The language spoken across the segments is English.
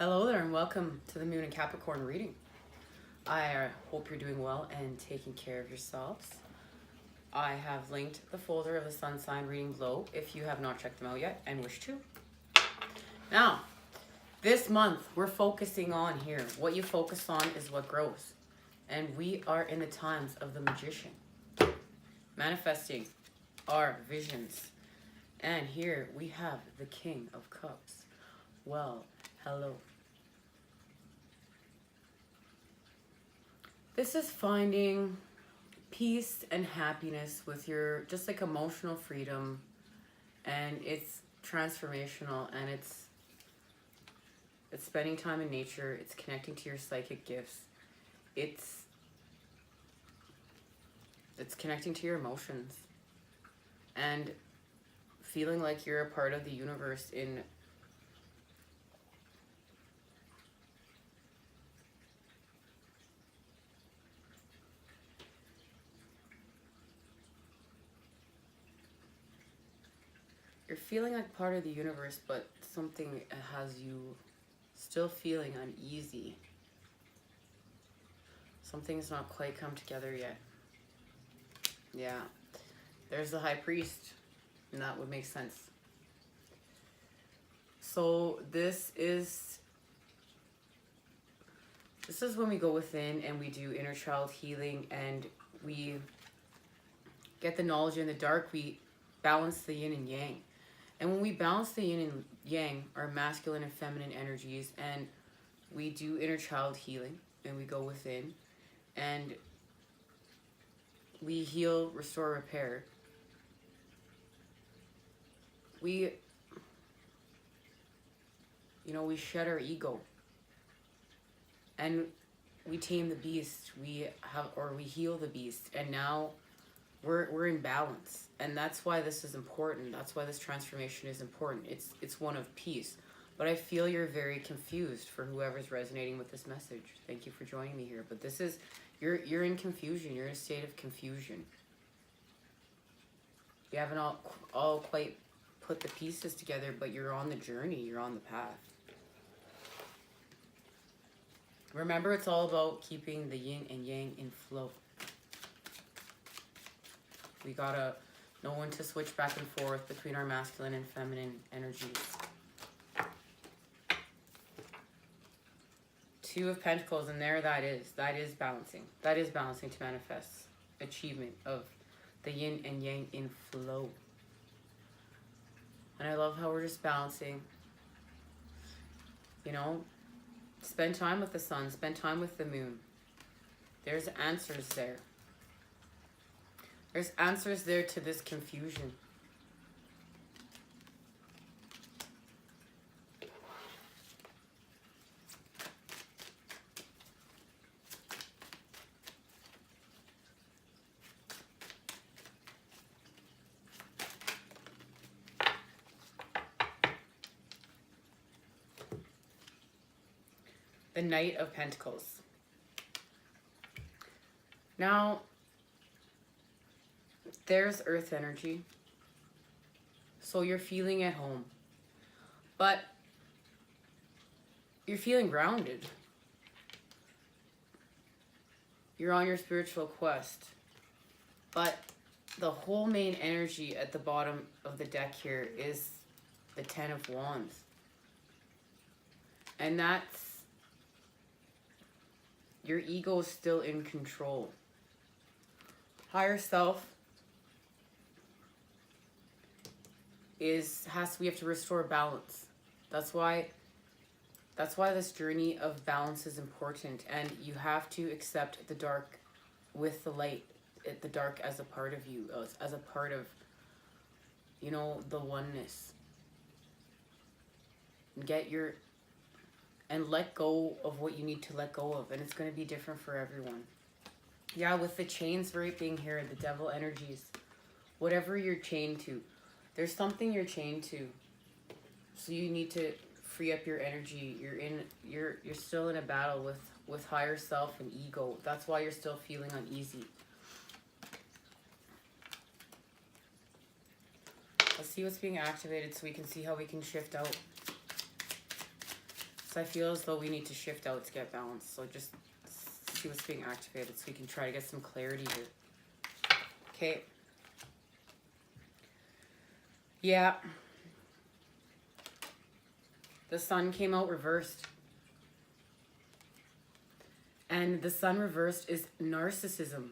Hello there and welcome to the Moon and Capricorn reading. I hope you're doing well and taking care of yourselves. I have linked the folder of the sun sign reading below if you have not checked them out yet and wish to. Now, this month we're focusing on here. What you focus on is what grows. And we are in the times of the magician. Manifesting our visions. And here we have the King of Cups. Well, hello. This is finding peace and happiness with your just like emotional freedom, and it's transformational, and it's spending time in nature, it's connecting to your psychic gifts, it's connecting to your emotions and feeling like you're a part of the universe in you're feeling like part of the universe, but something has you still feeling uneasy. Something's not quite come together yet. Yeah. There's the High Priest, and that would make sense. So this is when we go within and we do inner child healing, and we get the knowledge in the dark. We balance the yin and yang. And when we balance the yin and yang, our masculine and feminine energies, and we do inner child healing, and we go within, and we heal, restore, repair, we shed our ego, and we tame the beast, we heal the beast, and now we're in balance. And that's why this is important. That's why this transformation is important. It's one of peace. But I feel you're very confused for whoever's resonating with this message. Thank you for joining me here. But this is, you're in confusion. You're in a state of confusion. You haven't all quite put the pieces together, but you're on the journey. You're on the path. Remember, it's all about keeping the yin and yang in flow. We gotta know when to switch back and forth between our masculine and feminine energies. Two of Pentacles, and there that is balancing. That is balancing to manifest achievement of the yin and yang in flow. And I love how we're just balancing. Spend time with the sun, spend time with the moon. There's answers there. There's answers there to this confusion. The Knight of Pentacles. Now, there's earth energy, so you're feeling at home, but you're feeling grounded. You're on your spiritual quest, but the whole main energy at the bottom of the deck here is the Ten of Wands, and that's your ego is still in control. Higher self we have to restore balance. That's why this journey of balance is important, and you have to accept the dark with the light, the dark as a part of you, as a part of the oneness. And let go of what you need to let go of, and it's going to be different for everyone. Yeah, with the chains right being here, the devil energies, whatever you're chained to, there's something you're chained to, so you need to free up your energy. You're still in a battle with higher self and ego. That's why you're still feeling uneasy. Let's see what's being activated so we can see how we can shift out. So I feel as though we need to shift out to get balance. So just see what's being activated so we can try to get some clarity here. Okay. Yeah. The sun came out reversed. And the sun reversed is narcissism.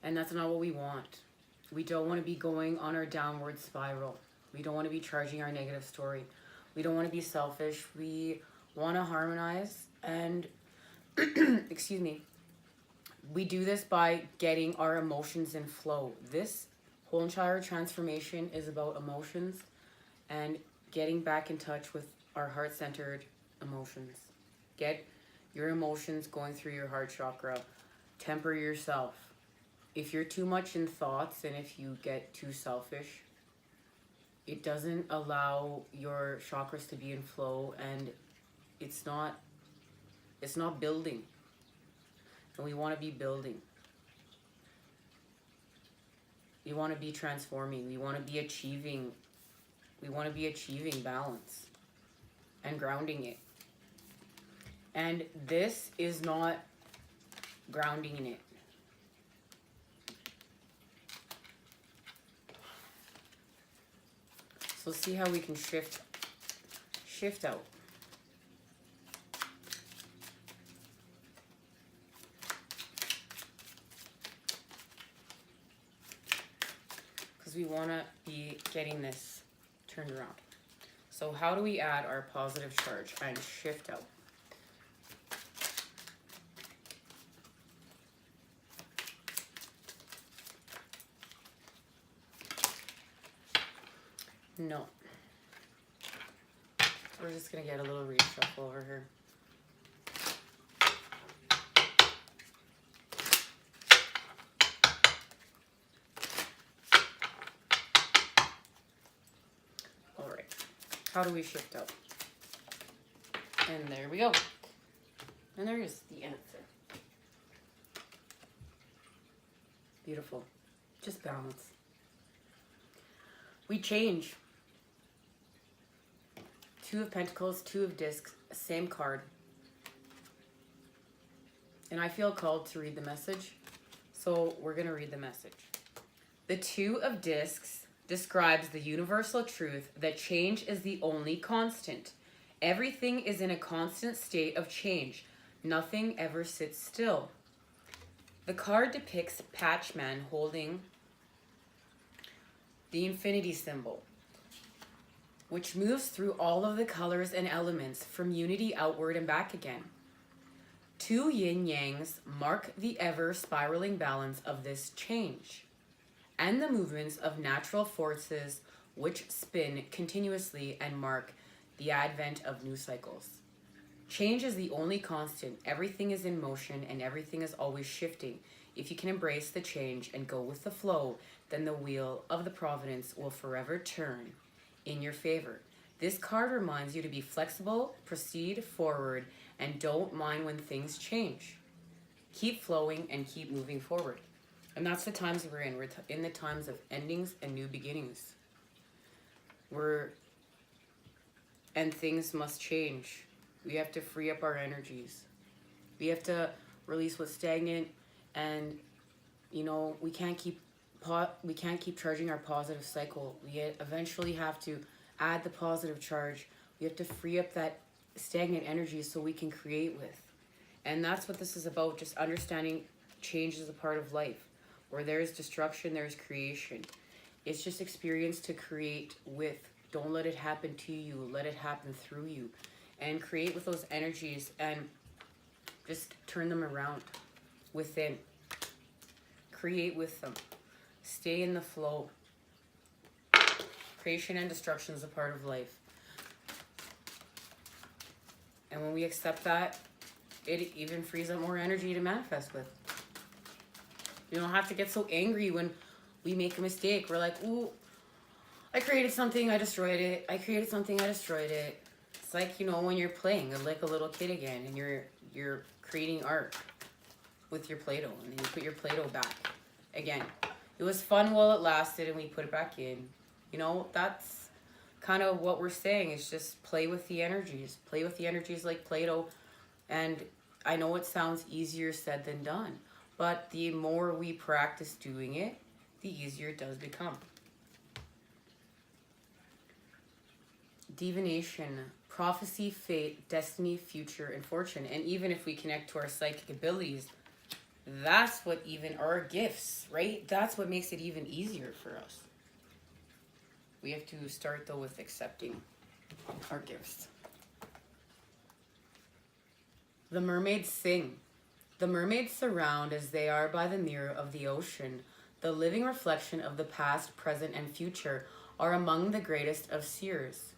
And that's not what we want. We don't want to be going on our downward spiral. We don't want to be charging our negative story. We don't want to be selfish. We want to harmonize and, excuse me, we do this by getting our emotions in flow. This whole entire transformation is about emotions and getting back in touch with our heart-centered emotions. Get your emotions going through your heart chakra. Temper yourself. If you're too much in thoughts and if you get too selfish, it doesn't allow your chakras to be in flow, and it's not building. And we want to be building. We want to be transforming. We want to be achieving. We want to be achieving balance and grounding it. And this is not grounding in it. So see how we can shift out. Because we want to be getting this turned around. So how do we add our positive charge and shift out? No. We're just going to get a little reshuffle over here. All right. How do we shift out? And there we go. And there is the answer. Beautiful. Just balance. We change. Two of Pentacles, Two of Discs, same card. And I feel called to read the message, so we're going to read the message. The Two of Discs describes the universal truth that change is the only constant. Everything is in a constant state of change. Nothing ever sits still. The card depicts Patchman holding the infinity symbol, which moves through all of the colors and elements from unity outward and back again. Two yin-yangs mark the ever-spiraling balance of this change, and the movements of natural forces which spin continuously and mark the advent of new cycles. Change is the only constant. Everything is in motion and everything is always shifting. If you can embrace the change and go with the flow, then the wheel of the providence will forever turn in your favor. This card reminds you to be flexible, proceed forward, and don't mind when things change. Keep flowing and keep moving forward. And that's the times we're in. We're in the times of endings and new beginnings. And things must change. We have to free up our energies. We have to release what's stagnant, and we can't keep charging our positive cycle. We eventually have to add the positive charge. We have to free up that stagnant energy so we can create with. And that's what this is about, just understanding change is a part of life. Where there's destruction, there's creation. It's just experience to create with. Don't let it happen to you. Let it happen through you. And create with those energies and just turn them around within. Create with them. Stay in the flow. Creation and destruction is a part of life. And when we accept that, it even frees up more energy to manifest with. You don't have to get so angry when we make a mistake. We're like, ooh, I created something, I destroyed it. I created something, I destroyed it. It's like, when you're playing like a little kid again and you're creating art with your Play-Doh, and then you put your Play-Doh back again. It was fun while it lasted and we put it back in. kind of what we're saying is just play with the energies. Play with the energies like Play-Doh. And I know it sounds easier said than done, but the more we practice doing it, the easier it does become. Divination, prophecy, fate, destiny, future, and fortune. And even if we connect to our psychic abilities, that's what even our gifts, right? That's what makes it even easier for us. We have to start, though, with accepting our gifts. The mermaids sing. The mermaids surround as they are by the mirror of the ocean. The living reflection of the past, present, and future are among the greatest of seers.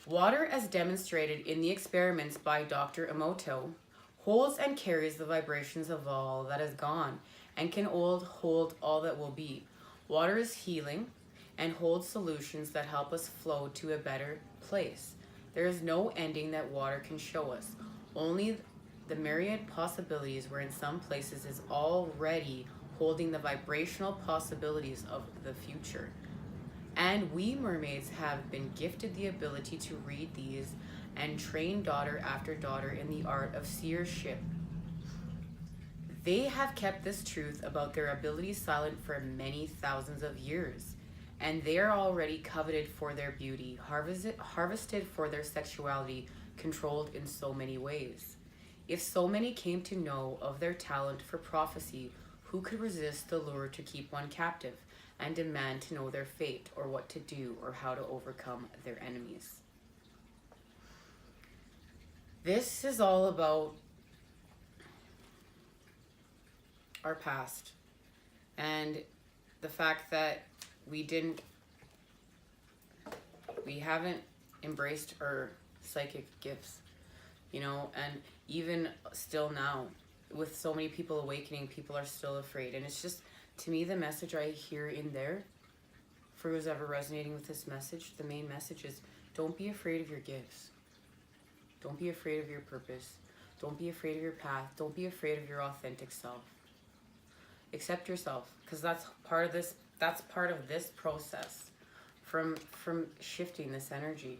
Water, as demonstrated in the experiments by Dr. Emoto, holds and carries the vibrations of all that is gone and can hold all that will be. Water is healing and holds solutions that help us flow to a better place. There is no ending that water can show us, only the myriad possibilities where in some places is already holding the vibrational possibilities of the future. And we mermaids have been gifted the ability to read these and train daughter after daughter in the art of seership. They have kept this truth about their abilities silent for many thousands of years, and they are already coveted for their beauty, harvested for their sexuality, controlled in so many ways. If so many came to know of their talent for prophecy, who could resist the lure to keep one captive and demand to know their fate, or what to do, or how to overcome their enemies? This is all about our past and the fact that we haven't embraced our psychic gifts, you know, and even still now, with so many people awakening, people are still afraid. And it's just, to me, the message I hear in there, for who's ever resonating with this message, the main message is, don't be afraid of your gifts. Don't be afraid of your purpose. Don't be afraid of your path. Don't be afraid of your authentic self. Accept yourself, because that's part of this process from shifting this energy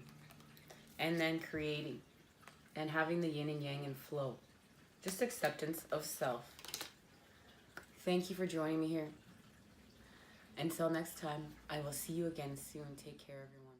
and then creating and having the yin and yang in flow. Just acceptance of self. Thank you for joining me here. Until next time, I will see you again soon. Take care, everyone.